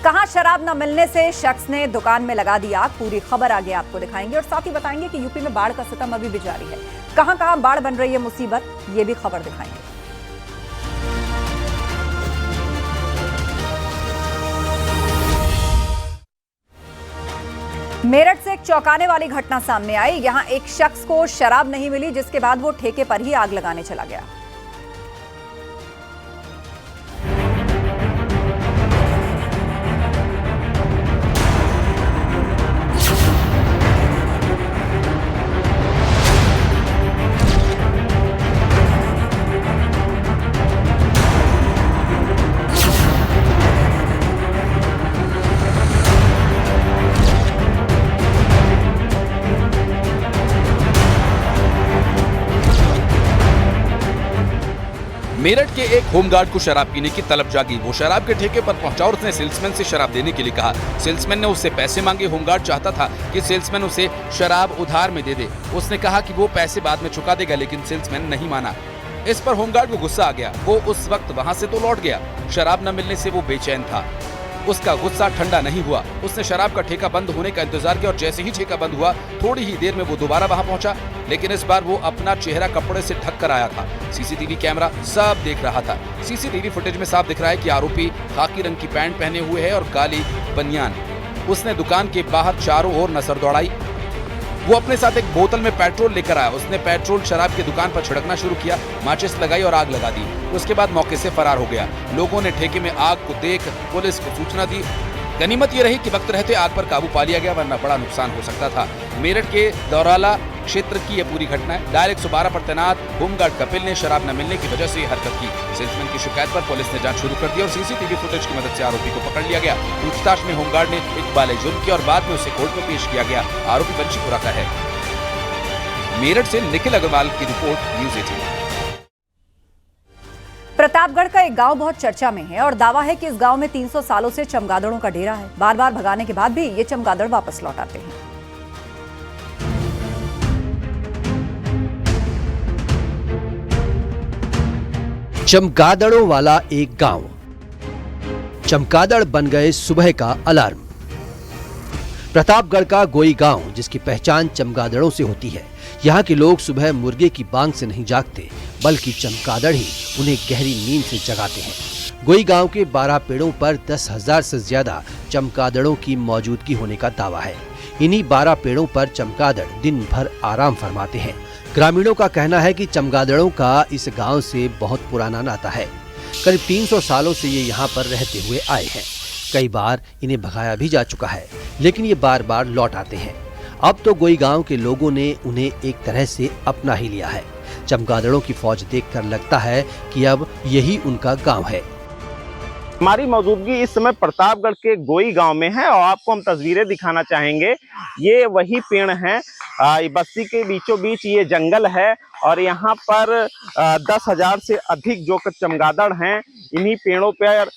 कहां शराब न मिलने से शख्स ने दुकान में लगा दी आग, पूरी खबर आगे आपको दिखाएंगे और साथ ही बताएंगे कि यूपी में बाढ़ का सितम अभी भी जारी है। कहां कहां बाढ़ बन रही है मुसीबत, ये भी खबर दिखाएंगे। मेरठ से एक चौंकाने वाली घटना सामने आई। यहां एक शख्स को शराब नहीं मिली, जिसके बाद वो ठेके पर ही आग लगाने चला गया। मेरठ के एक होमगार्ड को शराब पीने की तलब जागी। वो शराब के ठेके पर पहुंचा और उसने सेल्समैन से शराब देने के लिए कहा। सेल्समैन ने उससे पैसे मांगे। होमगार्ड चाहता था कि सेल्समैन उसे शराब उधार में दे दे। उसने कहा कि वो पैसे बाद में चुका देगा, लेकिन सेल्समैन नहीं माना। इस पर होमगार्ड को गुस्सा आ गया। वो उस वक्त वहां से तो लौट गया। शराब न मिलने से वो बेचैन था। उसका गुस्सा ठंडा नहीं हुआ। उसने शराब का ठेका बंद होने का इंतजार किया और जैसे ही ठेका बंद हुआ, थोड़ी ही देर में वो दोबारा वहां पहुंचा, लेकिन इस बार वो अपना चेहरा कपड़े से ढक कर आया था। सीसीटीवी कैमरा सब देख रहा था। सीसीटीवी फुटेज में साफ दिख रहा है कि आरोपी खाकी रंग की पैंट पहने हुए है और काली बनियान। उसने दुकान के बाहर चारों ओर नजर दौड़ाई। वो अपने साथ एक बोतल में पेट्रोल लेकर आया। उसने पेट्रोल शराब की दुकान पर छिड़कना शुरू किया, माचिस लगाई और आग लगा दी। उसके बाद मौके से फरार हो गया। लोगों ने ठेके में आग को देख पुलिस को सूचना दी। गनीमत ये रही कि वक्त रहते आग पर काबू पा लिया गया, वरना बड़ा नुकसान हो सकता था। मेरठ के दौराला क्षेत्र की यह पूरी घटना है। डायल 112 पर तैनात होमगार्ड कपिल ने शराब न मिलने की वजह से यह हरकत की। सेल्समैन की शिकायत पर पुलिस ने जांच शुरू कर दी और सीसीटीवी फुटेज की मदद से आरोपी को पकड़ लिया गया। पूछताछ में होमगार्ड ने इकबाल जुर्म किया और बाद में उसे कोर्ट में पेश किया गया। आरोपी पंचीपुरा का है। मेरठ से निखिल अग्रवाल की रिपोर्ट, न्यूज़ 18। प्रतापगढ़ का एक गांव बहुत चर्चा में है और दावा है कि इस गांव में 300 सालों से चमगादड़ों का डेरा है। बार बार भगाने के बाद भी ये चमगादड़ वापस लौट आते हैं। चमगादड़ों वाला एक गांव। चमगादड़ बन गए सुबह का अलार्म। प्रतापगढ़ का गोई गांव, जिसकी पहचान चमगादड़ों से होती है। यहाँ के लोग सुबह मुर्गे की बांग से नहीं जागते, बल्कि चमगादड़ ही उन्हें गहरी नींद से जगाते हैं। गोई गांव के 12 पेड़ों पर 10,000 से ज्यादा चमगादड़ों की मौजूदगी होने का दावा है। इन्हीं 12 पेड़ों पर चमगादड़ दिन भर आराम फरमाते हैं। ग्रामीणों का कहना है कि चमगादड़ों का इस गांव से बहुत पुराना नाता है। करीब 300 सालों से ये यहाँ पर रहते हुए आए हैं। कई बार इन्हें भगाया भी जा चुका है, लेकिन ये बार बार लौट आते हैं। अब तो गोई गांव के लोगों ने उन्हें एक तरह से अपना ही लिया है। चमगादड़ों की फौज देखकर लगता है कि अब यही उनका गांव है। हमारी मौजूदगी इस समय प्रतापगढ़ के गोई गांव में है और आपको हम तस्वीरें दिखाना चाहेंगे। ये वही पेड़ हैं, बस्ती के बीचों बीच ये जंगल है और यहाँ पर 10,000 से अधिक जो चमगादड़ हैं, इन्हीं पेड़ों पर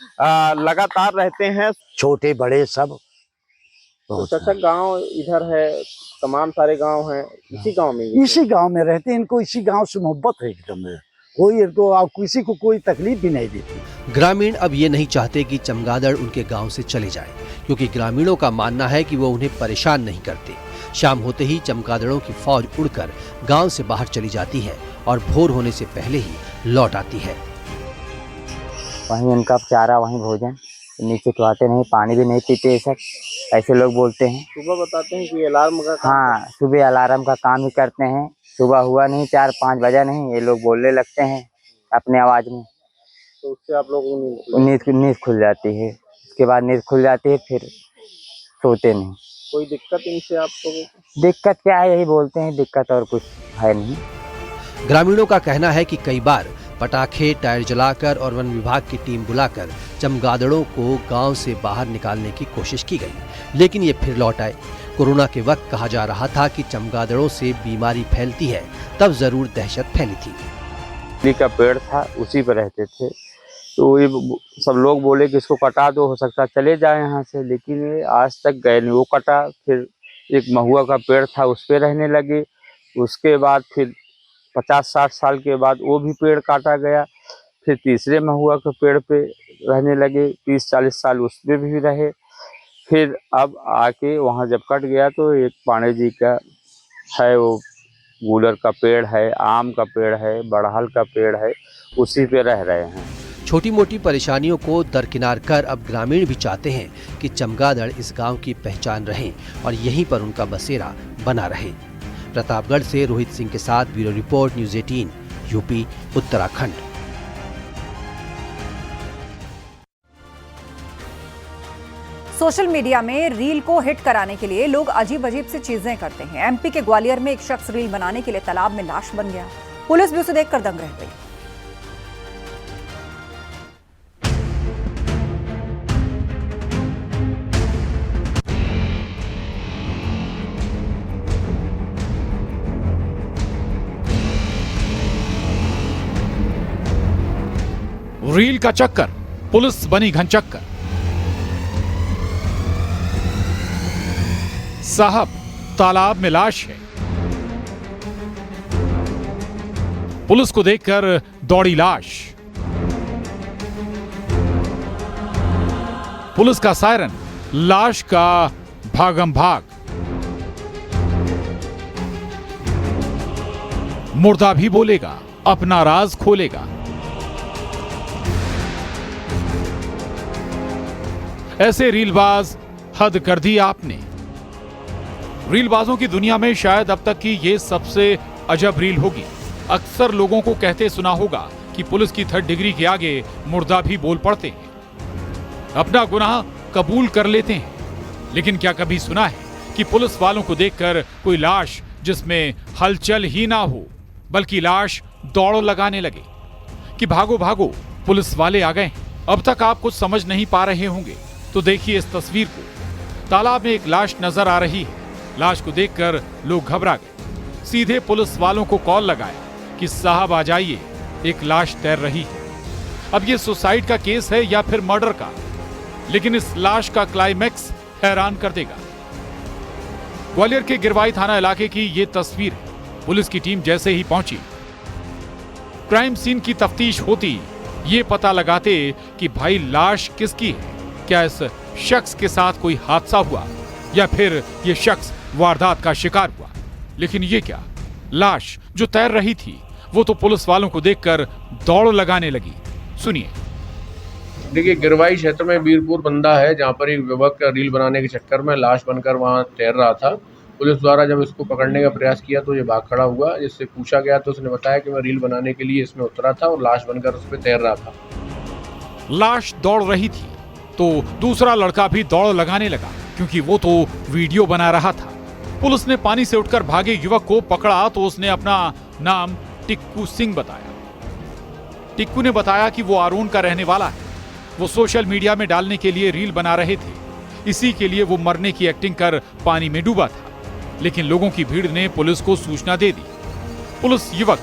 लगातार रहते हैं। छोटे बड़े सब। तो गांव इधर है, तमाम सारे गांव हैं, इसी गांव में इसी गांव में रहते हैं। इनको इसी गांव से मोहब्बत है एकदम। कोई तो किसी को कोई तकलीफ भी नहीं देती। ग्रामीण अब ये नहीं चाहते कि चमगादड़ उनके गांव से चले जाए, क्योंकि ग्रामीणों का मानना है कि वो उन्हें परेशान नहीं करते। शाम होते ही चमगादड़ों की फौज उड़कर गांव से बाहर चली जाती है और भोर होने से पहले ही लौट आती है। वहीं उनका चारा, वहीं भोजन, नीचे तो आते नहीं, पानी भी नहीं पीते। सब ऐसे लोग बोलते हैं। सुबह बताते हैं कि अलार्म का हाँ, सुबह अलार्म का काम ही करते हैं। सुबह हुआ नहीं, 4-5 बजा नहीं, ये लोग बोलने लगते हैं अपने आवाज में। तो उससे आप लोगों नींद खुल जाती है। उसके बाद नींद खुल जाती है, फिर सोते नहीं। कोई दिक्कत इनसे आप लोगों को? दिक्कत क्या है, यही बोलते हैं, दिक्कत और कुछ है नहीं। ग्रामीणों का कहना है कि कई बार पटाखे, टायर जलाकर और वन विभाग की टीम बुलाकर चमगादड़ों को गांव से बाहर निकालने की कोशिश की गई, लेकिन ये फिर लौट आए। कोरोना के वक्त कहा जा रहा था कि चमगादड़ों से बीमारी फैलती है, तब जरूर दहशत फैली थी। लीची का पेड़ था, उसी पर रहते थे। तो ये सब लोग बोले कि इसको कटा दो, हो सकता चले जाए यहाँ से, लेकिन ये आज तक गए नहीं। वो कटा, फिर एक महुआ का पेड़ था, उस पे रहने लगे। उसके बाद फिर 50-60 साल के बाद वो भी पेड़ काटा गया। फिर तीसरे महुआ के पेड़ पे रहने लगे, 30-40 साल उस पे भी रहे। फिर अब आके वहाँ जब कट गया तो एक पांडे जी का है, वो गूलर का पेड़ है, आम का पेड़ है, बड़हल का पेड़ है, उसी पे रह रहे हैं। छोटी मोटी परेशानियों को दरकिनार कर अब ग्रामीण भी चाहते हैं कि चमगादड़ इस गांव की पहचान रहे और यहीं पर उनका बसेरा बना रहे। प्रतापगढ़ से रोहित सिंह के साथ bureau report, news 18, UP, Uttarakhand. Social media में रील को हिट कराने के लिए लोग अजीब अजीब सी चीजें करते हैं। एमपी के ग्वालियर में एक शख्स रील बनाने के लिए तालाब में लाश बन गया। पुलिस भी उसे देखकर दंग रह गई। रील का चक्कर, पुलिस बनी घनचक्कर। साहब, तालाब में लाश है। पुलिस को देखकर दौड़ी लाश। पुलिस का सायरन, लाश का भागम भाग। मुर्दा भी बोलेगा, अपना राज खोलेगा। ऐसे रीलबाज हद कर दी आपने। रीलबाजों की दुनिया में शायद अब तक की ये सबसे अजब रील होगी। अक्सर लोगों को कहते सुना होगा कि पुलिस की 3rd डिग्री के आगे मुर्दा भी बोल पड़ते हैं, अपना गुनाह कबूल कर लेते हैं। लेकिन क्या कभी सुना है कि पुलिस वालों को देखकर कोई लाश जिसमें हलचल ही ना हो बल्कि लाश दौड़ लगाने लगे कि भागो भागो, पुलिस वाले आ गए हैं। अब तक आप कुछ समझ नहीं पा रहे होंगे तो देखिए इस तस्वीर को। तालाब में एक लाश नजर आ रही है। लाश को देखकर लोग घबरा गए। सीधे पुलिस वालों को कॉल लगाया कि साहब आ जाइए, एक लाश तैर रही है। अब ये सुसाइड का केस है या फिर मर्डर का, लेकिन इस लाश का क्लाइमैक्स हैरान कर देगा। ग्वालियर के गिरवाई थाना इलाके की ये तस्वीर है। पुलिस की टीम जैसे ही पहुंची, क्राइम सीन की तफ्तीश होती, ये पता लगाते कि भाई लाश किसकी है। क्या इस शख्स के साथ कोई हादसा हुआ या फिर ये शख्स वारदात का शिकार हुआ। लेकिन ये क्या, लाश जो तैर रही थी वो तो पुलिस वालों को देखकर दौड़ लगाने लगी। सुनिए। देखिए, गिरवाई क्षेत्र में बीरपुर बंदा है जहां पर एक युवक का रील बनाने के चक्कर में लाश बनकर वहां तैर रहा था। पुलिस द्वारा जब इसको पकड़ने का प्रयास किया तो ये भाग खड़ा हुआ। जिससे पूछा गया तो उसने बताया कि मैं रील बनाने के लिए इसमें उतरा था और लाश बनकर उस पर तैर रहा था। लाश दौड़ रही थी तो दूसरा लड़का भी दौड़ लगाने लगा क्योंकि वो तो वीडियो बना रहा था। पुलिस ने पानी से उठकर भागे युवक को पकड़ा तो उसने अपना नाम टिक्कू सिंह बताया। टिक्कू ने बताया कि वो आरोन का रहने वाला है। वो सोशल मीडिया में डालने के लिए रील बना रहे थे। इसी के लिए वो मरने की एक्टिंग कर पानी में डूबा था। लेकिन लोगों की भीड़ ने पुलिस को सूचना दे दी। पुलिस युवक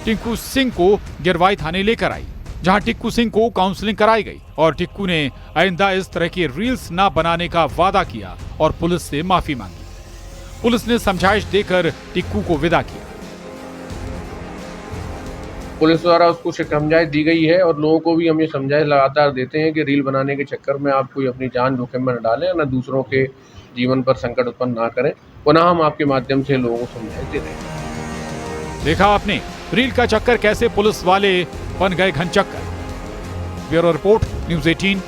टिक्कू सिंह को गिरवाई थाने लेकर आई, जहां टिक्कू सिंह को काउंसलिंग कराई गई और टिक्कू ने आइंदा इस तरह के रील्स ना बनाने का वादा किया और पुलिस से माफी मांगी। पुलिस ने समझाइश देकर टिक्कू को विदा किया। पुलिस द्वारा उसको समझाइश दी गई है और लोगों को भी हम ये समझाइश लगातार देते हैं कि रील बनाने के चक्कर में आप कोई अपनी जान जोखिम में न डालें, न दूसरों के जीवन पर संकट उत्पन्न ना करें। पुनः हम आपके माध्यम से लोगों को समझाइश दे रहे हैं। देखा आपने रील का चक्कर कैसे पुलिस वाले बन गए घन चक्कर। Bureau report, news 18।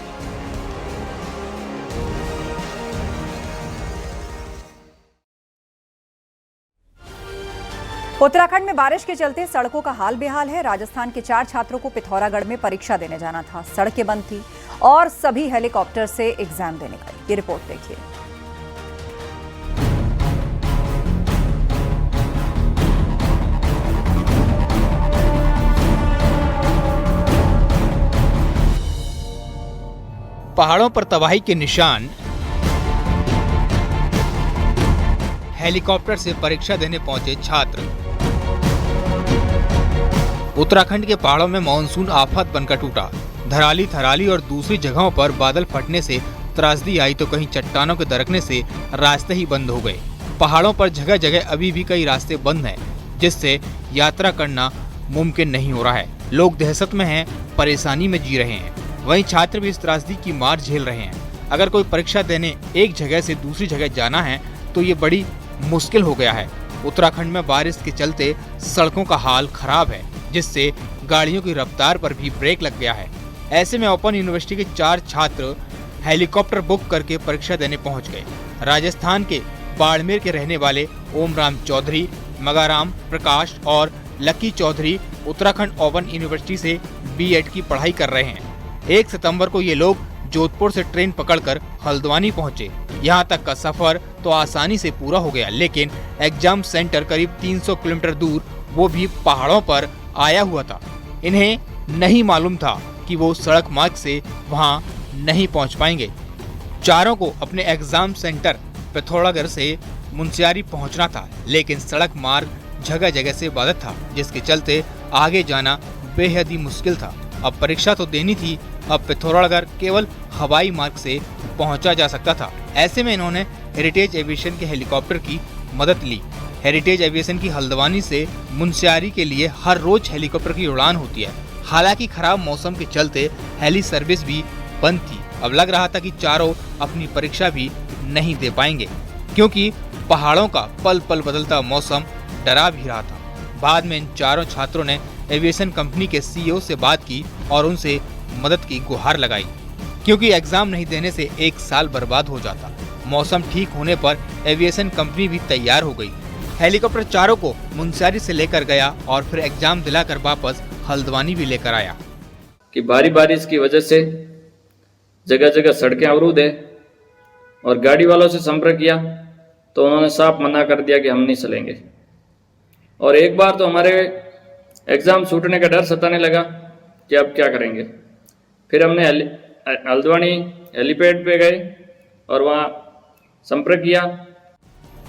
उत्तराखंड में बारिश के चलते सड़कों का हाल बेहाल है। राजस्थान के 4 छात्रों को पिथौरागढ़ में परीक्षा देने जाना था। सड़कें बंद थी और सभी हेलीकॉप्टर से एग्जाम देने गए। ये रिपोर्ट देखिए। पहाड़ों पर तबाही के निशान, हेलीकॉप्टर से परीक्षा देने पहुंचे छात्र। उत्तराखंड के पहाड़ों में मानसून आफत बनकर टूटा। धराली, थराली और दूसरी जगहों पर बादल फटने से त्रासदी आई तो कहीं चट्टानों के दरकने से रास्ते ही बंद हो गए। पहाड़ों पर जगह जगह अभी भी कई रास्ते बंद हैं, जिससे यात्रा करना मुमकिन नहीं हो रहा है। लोग दहशत में हैं, परेशानी में जी रहे हैं। वहीं छात्र भी इस त्रासदी की मार झेल रहे हैं। अगर कोई परीक्षा देने एक जगह से दूसरी जगह जाना है तो ये बड़ी मुश्किल हो गया है। उत्तराखंड में बारिश के चलते सड़कों का हाल खराब है, जिससे गाड़ियों की रफ्तार पर भी ब्रेक लग गया है। ऐसे में ओपन यूनिवर्सिटी के 4 छात्र हेलीकॉप्टर बुक करके परीक्षा देने पहुंच गए। राजस्थान के बाड़मेर के रहने वाले ओमराम चौधरी, मगाराम प्रकाश और लकी चौधरी उत्तराखंड ओपन यूनिवर्सिटी से बीएड की पढ़ाई कर रहे हैं। 1 सितंबर को ये लोग जोधपुर से ट्रेन पकड़कर हल्द्वानी पहुंचे। यहां तक का सफर तो आसानी से पूरा हो गया, लेकिन एग्जाम सेंटर करीब 300 किलोमीटर दूर, वो भी पहाड़ों पर आया हुआ था। इन्हें नहीं मालूम था कि वो सड़क मार्ग से वहां नहीं पहुंच पाएंगे। चारों को अपने एग्जाम सेंटर पिथौरागढ़ से मुनस्यारी पहुंचना था, लेकिन सड़क मार्ग जगह जगह से बाधित था, जिसके चलते आगे जाना बेहद ही मुश्किल था। अब परीक्षा तो देनी थी, अब पिथौरागढ़ केवल हवाई मार्ग से पहुंचा जा सकता था। ऐसे में इन्होंने हेरिटेज एविएशन के हेलीकॉप्टर की मदद ली। हेरिटेज एविएशन की हल्द्वानी से मुनस्यारी के लिए हर रोज हेलीकॉप्टर की उड़ान होती है। हालांकि खराब मौसम के चलते हेली सर्विस भी बंद थी। अब लग रहा था कि चारों अपनी परीक्षा भी नहीं दे पाएंगे, क्योंकि पहाड़ों का पल पल बदलता मौसम डरा भी रहा था। बाद में इन चारों छात्रों ने एविएशन कंपनी के सीईओ से बात की और उनसे मदद की गुहार लगाई, क्योंकि एग्जाम नहीं देने से 1 साल बर्बाद हो जाता। मौसम ठीक होने पर एविएशन कंपनी भी तैयार हो गई। हेलीकॉप्टर चारों को मुनस्यारी से लेकर गया और फिर एग्जाम दिलाकर वापस हल्द्वानी भी लेकर आया। कि भारी बारिश की वजह से जगह जगह सड़कें अवरुद्ध है और गाड़ी वालों से संपर्क किया तो उन्होंने साफ मना कर दिया कि हम नहीं चलेंगे। और एक बार तो हमारे एग्ज़ाम छूटने का डर सताने लगा कि अब क्या करेंगे। फिर हमने हल्द्वानी हेलीपैड पे गए और वहाँ संपर्क किया।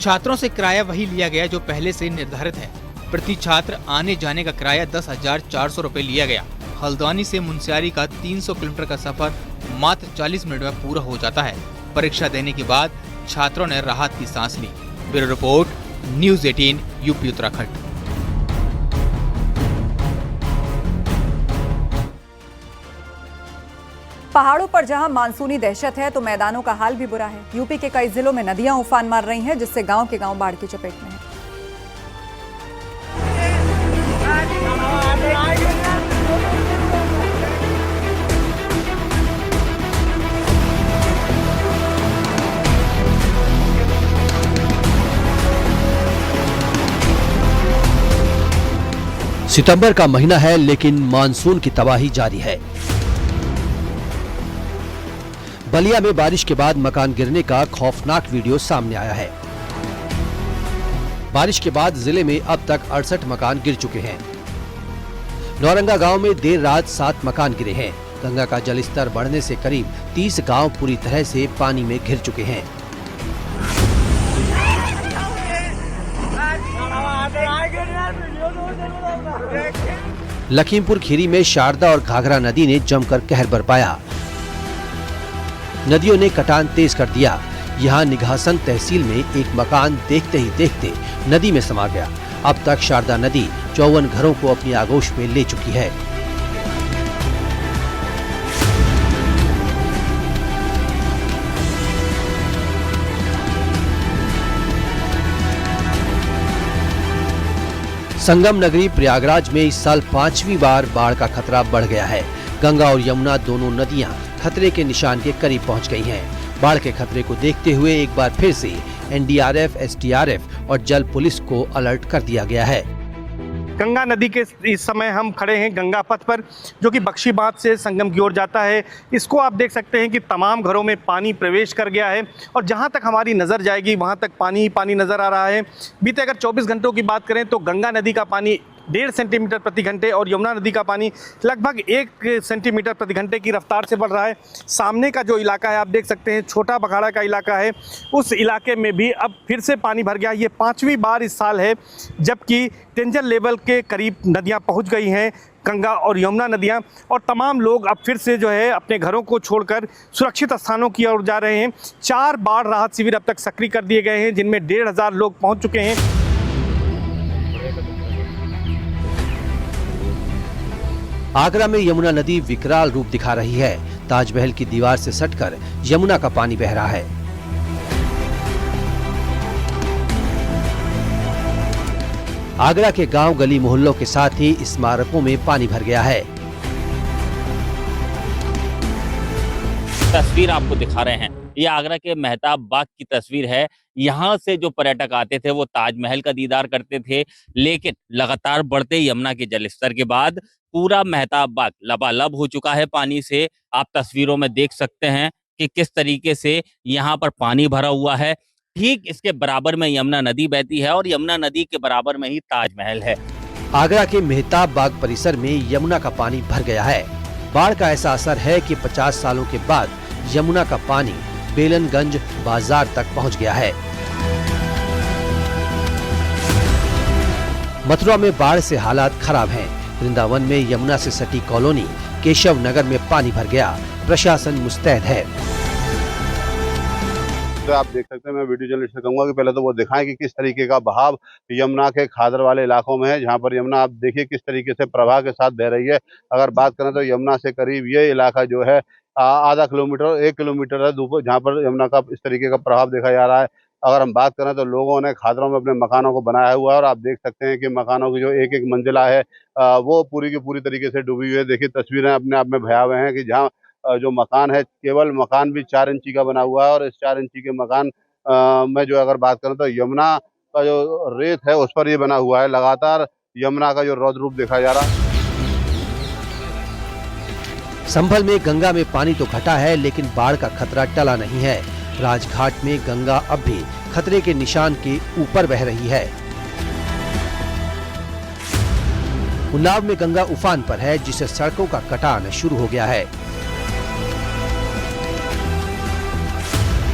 छात्रों से किराया वही लिया गया जो पहले से निर्धारित है। प्रति छात्र आने जाने का किराया 10,400 रुपए लिया गया। हल्द्वानी से मुनस्यारी का 300 किलोमीटर का सफर मात्र 40 मिनट में पूरा हो जाता है। परीक्षा देने के बाद छात्रों ने राहत की सांस ली। Bureau report, news 18, UP Uttarakhand. पहाड़ों पर जहां मानसूनी दहशत है तो मैदानों का हाल भी बुरा है। यूपी के कई जिलों में नदियां उफान मार रही हैं, जिससे गांव के गांव बाढ़ की चपेट में हैं। सितंबर का महीना है, लेकिन मानसून की तबाही जारी है। बलिया में बारिश के बाद मकान गिरने का खौफनाक वीडियो सामने आया है। बारिश के बाद जिले में अब तक 68 मकान गिर चुके हैं। नौरंगा गांव में देर रात 7 मकान गिरे हैं। गंगा का जलस्तर बढ़ने से करीब 30 गांव पूरी तरह से पानी में घिर चुके हैं। लखीमपुर खीरी में शारदा और घाघरा नदी ने जमकर कहर बरपाया। नदियों ने कटान तेज कर दिया। यहाँ निघासन तहसील में एक मकान देखते ही देखते नदी में समा गया। अब तक शारदा नदी 54 घरों को अपनी आगोश में ले चुकी है। संगम नगरी प्रयागराज में इस साल 5वीं बार बाढ़ का खतरा बढ़ गया है। गंगा और यमुना दोनों नदियां खतरे के निशान के करीब पहुंच गई हैं। बाढ़ के खतरे को देखते हुए एक बार फिर से एनडीआरएफ, एसडीआरएफ और जल पुलिस को अलर्ट कर दिया गया है। गंगा नदी के इस समय हम खड़े हैं गंगा पथ पर, जो कि बख्शी बांध से संगम की ओर जाता है। इसको आप देख सकते हैं कि तमाम घरों में पानी प्रवेश कर गया है और जहां तक हमारी नज़र जाएगी वहां तक पानी ही पानी नज़र आ रहा है। बीते अगर 24 घंटों की बात करें तो गंगा नदी का पानी 1.5 सेंटीमीटर प्रति घंटे और यमुना नदी का पानी लगभग 1 सेंटीमीटर प्रति घंटे की रफ्तार से बढ़ रहा है। सामने का जो इलाका है आप देख सकते हैं, छोटा बखाड़ा का इलाका है, उस इलाके में भी अब फिर से पानी भर गया। ये 5वीं बार इस साल है जबकि डेंजर लेवल के करीब नदियां पहुंच गई हैं, गंगा और यमुना नदियां, और तमाम लोग अब फिर से जो है अपने घरों को छोड़कर सुरक्षित स्थानों की ओर जा रहे हैं। 4 बाढ़ राहत शिविर अब तक सक्रिय कर दिए गए हैं, जिनमें 1,500 लोग पहुँच चुके हैं। आगरा में यमुना नदी विकराल रूप दिखा रही है। ताजमहल की दीवार से सटकर यमुना का पानी बह रहा है। आगरा के गांव गली मोहल्लों के साथ ही स्मारकों में पानी भर गया है। तस्वीर आपको दिखा रहे हैं, ये आगरा के मेहताब बाग की तस्वीर है। यहाँ से जो पर्यटक आते थे वो ताजमहल का दीदार करते थे, लेकिन लगातार बढ़ते यमुना के जलस्तर के बाद पूरा मेहताब बाग लबालब हो चुका है पानी से। आप तस्वीरों में देख सकते हैं कि किस तरीके से यहाँ पर पानी भरा हुआ है। ठीक इसके बराबर में यमुना नदी बहती है और यमुना नदी के बराबर में ही ताजमहल है। आगरा के मेहताब बाग परिसर में यमुना का पानी भर गया है। बाढ़ का ऐसा असर है कि 50 सालों के बाद यमुना का पानी बेलनगंज बाजार तक पहुंच गया है। मथुरा में बाढ़ से हालात खराब हैं। वृंदावन में यमुना से सटी कॉलोनी केशव नगर में पानी भर गया। प्रशासन मुस्तैद है। तो आप देख सकते हैं, मैं वीडियो जर्नलिस्ट से कहूंगा कि पहले तो वो दिखाएं कि किस तरीके का बहाव यमुना के खादर वाले इलाकों में है, जहां पर यमुना आप देखिए किस तरीके से प्रवाह के साथ बह रही है। अगर बात करें तो यमुना से करीब ये इलाका जो है आधा किलोमीटर 1 किलोमीटर है दूर, जहाँ पर यमुना का इस तरीके का प्रभाव देखा जा रहा है। अगर हम बात करें तो लोगों ने खादरों में अपने मकानों को बनाया हुआ है और आप देख सकते हैं कि मकानों की जो एक एक मंजिला है वो पूरी की पूरी तरीके से डूबी हुई है। देखिए तस्वीरें अपने आप में भयावह हैं कि जहाँ जो मकान है, केवल मकान भी 4 इंची का बना हुआ है और इस 4 इंची के मकान में जो अगर बात करें तो यमुना का जो रेत है उस पर ये बना हुआ है। लगातार यमुना का जो रौद्र रूप देखा जा रहा है। संभल में गंगा में पानी तो घटा है, लेकिन बाढ़ का खतरा टला नहीं है। राजघाट में गंगा अब भी खतरे के निशान के ऊपर बह रही है। उन्नाव में गंगा उफान पर है, जिससे सड़कों का कटान शुरू हो गया है।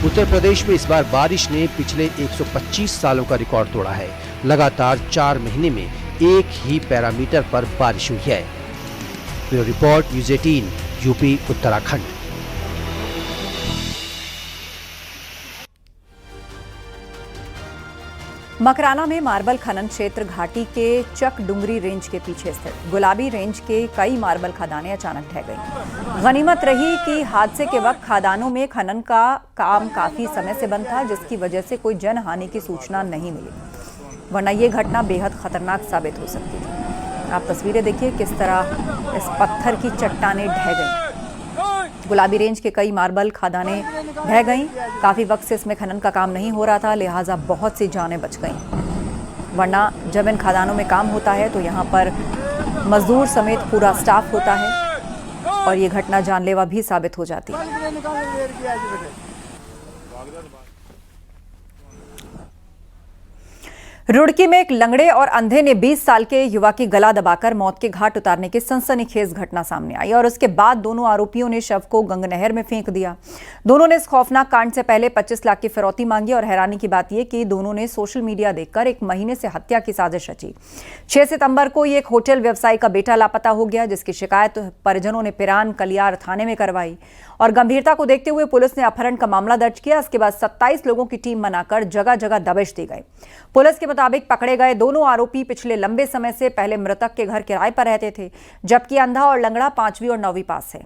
उत्तर प्रदेश में इस बार बारिश ने पिछले 125 सालों का रिकॉर्ड तोड़ा है। लगातार 4 महीने में एक ही पैरामीटर पर बारिश हुई है। Bureau report, news 18, UP Uttarakhand. Makrana में मार्बल खनन क्षेत्र घाटी के चक डुंगरी रेंज के पीछे स्थित गुलाबी रेंज के कई मार्बल खदानें अचानक ढह गईं। गनीमत रही कि हादसे के वक्त खदानों में खनन का काम काफी समय से बंद था, जिसकी वजह से कोई जनहानि की सूचना नहीं मिली, वरना ये घटना बेहद खतरनाक साबित हो सकती थी। आप तस्वीरें देखिए किस तरह इस पत्थर की चट्टानें ढह गईं। गुलाबी रेंज के कई मार्बल खदानें ढह गईं। काफ़ी वक्त से इसमें खनन का काम नहीं हो रहा था, लिहाजा बहुत सी जानें बच गईं। वरना जब इन खदानों में काम होता है तो यहाँ पर मजदूर समेत पूरा स्टाफ होता है और ये घटना जानलेवा भी साबित हो जाती है। रुड़की में एक लंगड़े और अंधे ने 20 साल के युवा की गला दबाकर मौत के घाट उतारने की सनसनीखेज घटना सामने आई और उसके बाद दोनों आरोपियों ने शव को गंग नहर में फेंक दिया। दोनों ने इस खौफनाक कांड से पहले 25 लाख की फिरौती मांगी और हैरानी की बात यह कि दोनों ने सोशल मीडिया देखकर 1 महीने से हत्या की साजिश रची। 6 सितंबर को एक होटल व्यवसायी का बेटा लापता हो गया, जिसकी शिकायत परिजनों ने पिरान कलियार थाने में करवाई और गंभीरता को देखते हुए पुलिस ने अपहरण का मामला दर्ज किया। इसके बाद 27 लोगों की टीम बनाकर जगह जगह दबिश दी गई। पुलिस के मुताबिक पकड़े गए दोनों आरोपी पिछले लंबे समय से पहले मृतक के घर किराए पर रहते थे, जबकि अंधा और लंगड़ा 5वीं और 9वीं पास है।